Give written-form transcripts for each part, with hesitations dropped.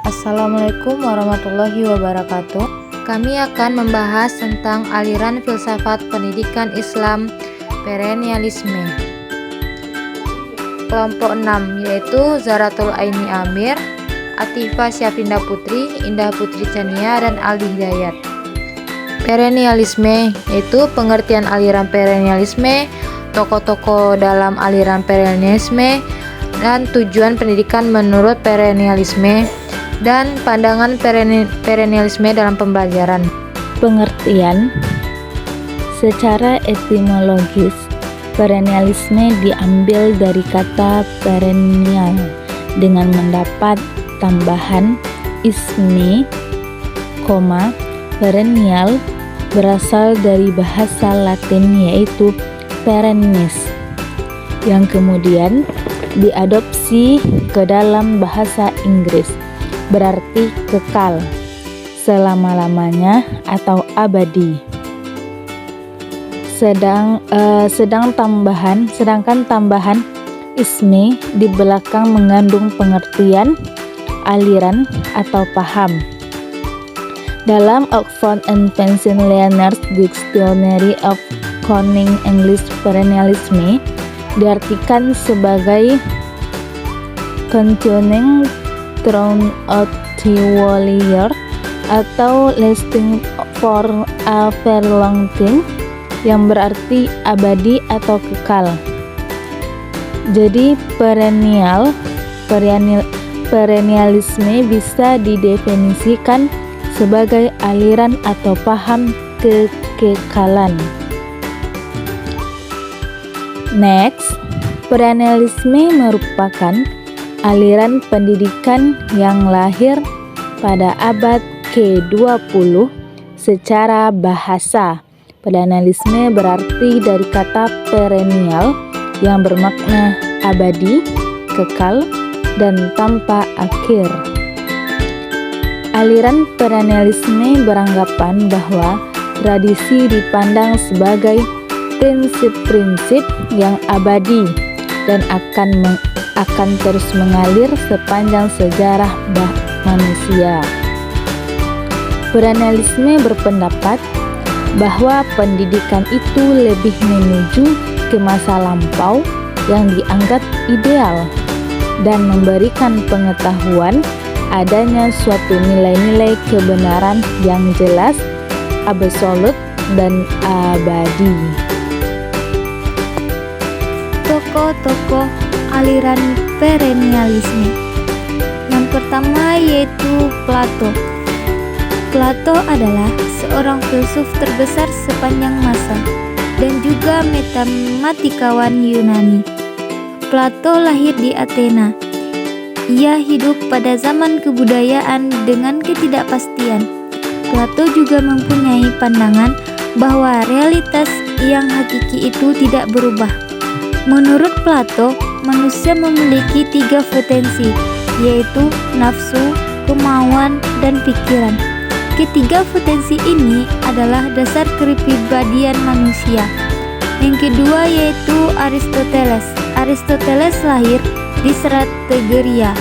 Assalamualaikum warahmatullahi wabarakatuh. Kami akan membahas tentang aliran filsafat pendidikan Islam perennialisme. Kelompok 6 yaitu Zaratul Aini Amir, Atifah Syafinda Putri, Indah Putri Chania, dan Aldi Hidayat. Perennialisme yaitu pengertian aliran perennialisme, tokoh-tokoh dalam aliran perennialisme, dan tujuan pendidikan menurut perennialisme, dan pandangan perennialisme dalam pembelajaran. Pengertian secara etimologis, perennialisme diambil dari kata perennial dengan mendapat tambahan isme, perennial berasal dari bahasa Latin yaitu perennis, yang kemudian diadopsi ke dalam bahasa Inggris, berarti kekal, selama-lamanya atau abadi. Sedangkan tambahan isme di belakang mengandung pengertian aliran atau paham. Dalam Oxford and Pennsylvania Dictionary of Corning English, perennialisme diartikan sebagai continuing throughout the whole year atau lasting for a very long time, yang berarti abadi atau kekal. Jadi perennialisme bisa didefinisikan sebagai aliran atau paham kekekalan. Next, perennialisme merupakan aliran pendidikan yang lahir pada abad ke-20 secara bahasa. Perennialisme berarti dari kata perennial yang bermakna abadi, kekal, dan tanpa akhir. Aliran perennialisme beranggapan bahwa tradisi dipandang sebagai prinsip-prinsip yang abadi dan akan terus mengalir sepanjang sejarah manusia. Perennialisme berpendapat bahwa pendidikan itu lebih menuju ke masa lampau yang dianggap ideal dan memberikan pengetahuan adanya suatu nilai-nilai kebenaran yang jelas, absolut, dan abadi. Tokoh-tokoh aliran perennialisme. Yang pertama yaitu Plato. Plato adalah seorang filsuf terbesar sepanjang masa dan juga matematikawan Yunani. Plato lahir di Athena. Ia hidup pada zaman kebudayaan dengan ketidakpastian. Plato juga mempunyai pandangan bahwa realitas yang hakiki itu tidak berubah. Menurut Plato, manusia memiliki 3 potensi, yaitu nafsu, kemauan, dan pikiran. Ketiga potensi ini adalah dasar kepribadian manusia. Yang kedua yaitu Aristoteles. Aristoteles lahir di Strategeria.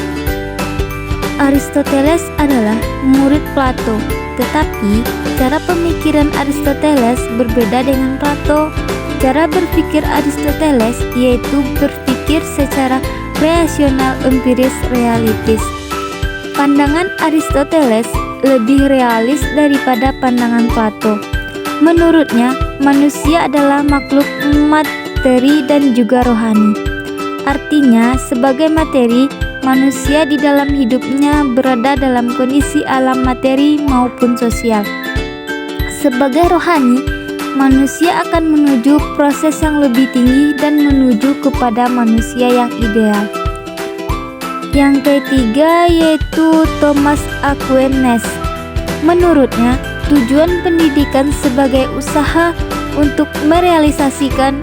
Aristoteles adalah murid Plato, tetapi cara pemikiran Aristoteles berbeda dengan Plato. Cara berpikir Aristoteles yaitu berpikir secara rasional, empiris, realistis. Pandangan Aristoteles lebih realis daripada pandangan Plato. Menurutnya, manusia adalah makhluk materi dan juga rohani. Artinya, sebagai materi, manusia di dalam hidupnya berada dalam kondisi alam materi maupun sosial. Sebagai rohani, manusia akan menuju proses yang lebih tinggi dan menuju kepada manusia yang ideal. Yang ketiga yaitu Thomas Aquinas. Menurutnya, tujuan pendidikan sebagai usaha untuk merealisasikan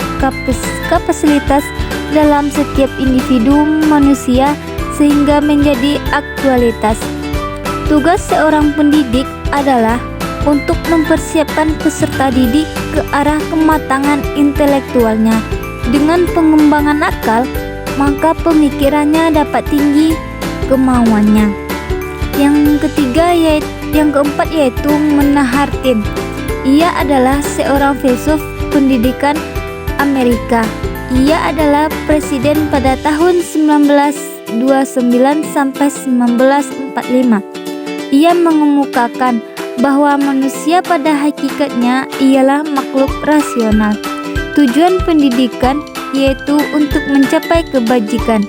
kapasitas dalam setiap individu manusia sehingga menjadi aktualitas. Tugas seorang pendidik adalah untuk mempersiapkan peserta didik ke arah kematangan intelektualnya. Dengan pengembangan akal, maka pemikirannya dapat tinggi kemauannya. Yang keempat yaitu Menahardin. Ia adalah seorang filsuf pendidikan Amerika. Ia adalah presiden pada tahun 1929 sampai 1945. Ia mengemukakan bahwa manusia pada hakikatnya ialah makhluk rasional. Tujuan pendidikan yaitu untuk mencapai kebajikan.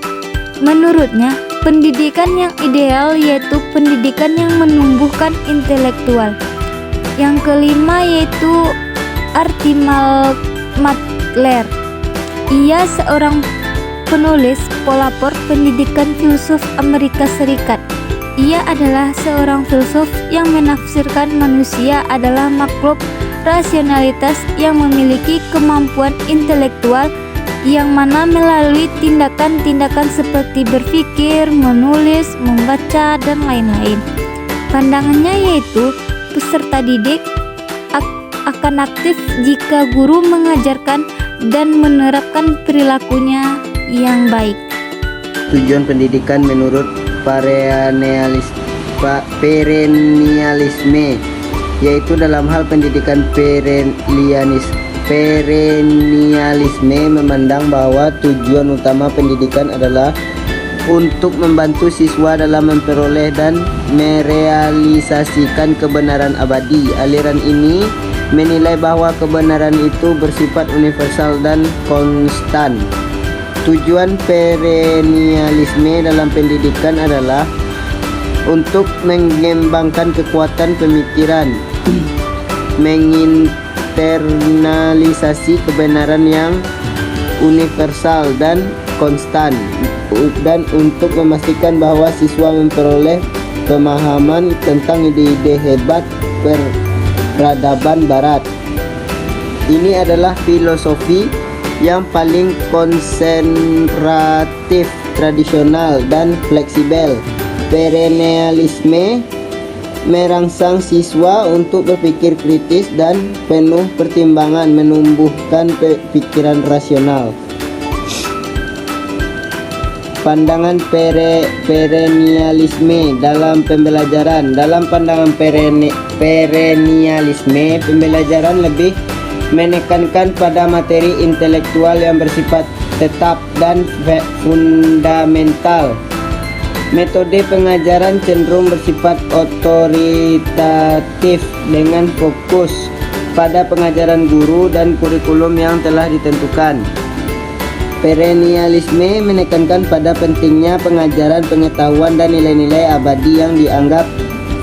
Menurutnya, pendidikan yang ideal yaitu pendidikan yang menumbuhkan intelektual. Yang kelima yaitu Archibald Matler. Ia seorang penulis pelopor pendidikan filsuf Amerika Serikat. Ia adalah seorang filsuf yang menafsirkan manusia adalah makhluk rasionalitas yang memiliki kemampuan intelektual yang mana melalui tindakan-tindakan seperti berpikir, menulis, membaca, dan lain-lain. Pandangannya yaitu peserta didik akan aktif jika guru mengajarkan dan menerapkan perilakunya yang baik. Tujuan pendidikan menurut perennialisme yaitu dalam hal pendidikan perennialisme memandang bahwa tujuan utama pendidikan adalah untuk membantu siswa dalam memperoleh dan merealisasikan kebenaran abadi. Aliran ini menilai bahwa kebenaran itu bersifat universal dan konstan. Tujuan perennialisme dalam pendidikan adalah untuk mengembangkan kekuatan pemikiran, menginternalisasi kebenaran yang universal dan konstan, dan untuk memastikan bahwa siswa memperoleh pemahaman tentang ide-ide hebat peradaban Barat. Ini adalah filosofi yang paling konservatif, tradisional, dan fleksibel. Perennialisme merangsang siswa untuk berpikir kritis dan penuh pertimbangan, menumbuhkan pikiran rasional. Pandangan perennialisme dalam pembelajaran. Dalam pandangan perennialisme, pembelajaran lebih menekankan pada materi intelektual yang bersifat tetap dan fundamental. Metode pengajaran cenderung bersifat otoritatif dengan fokus pada pengajaran guru dan kurikulum yang telah ditentukan. Perennialisme menekankan pada pentingnya pengajaran pengetahuan dan nilai-nilai abadi yang dianggap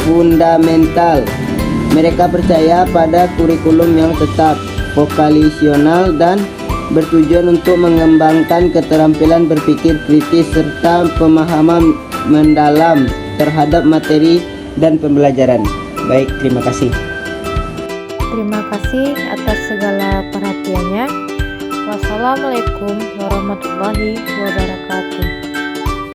fundamental. Mereka percaya pada kurikulum yang tetap, vokalisional, dan bertujuan untuk mengembangkan keterampilan berpikir kritis serta pemahaman mendalam terhadap materi dan pembelajaran. Baik, terima kasih. Terima kasih atas segala perhatiannya. Wassalamualaikum warahmatullahi wabarakatuh.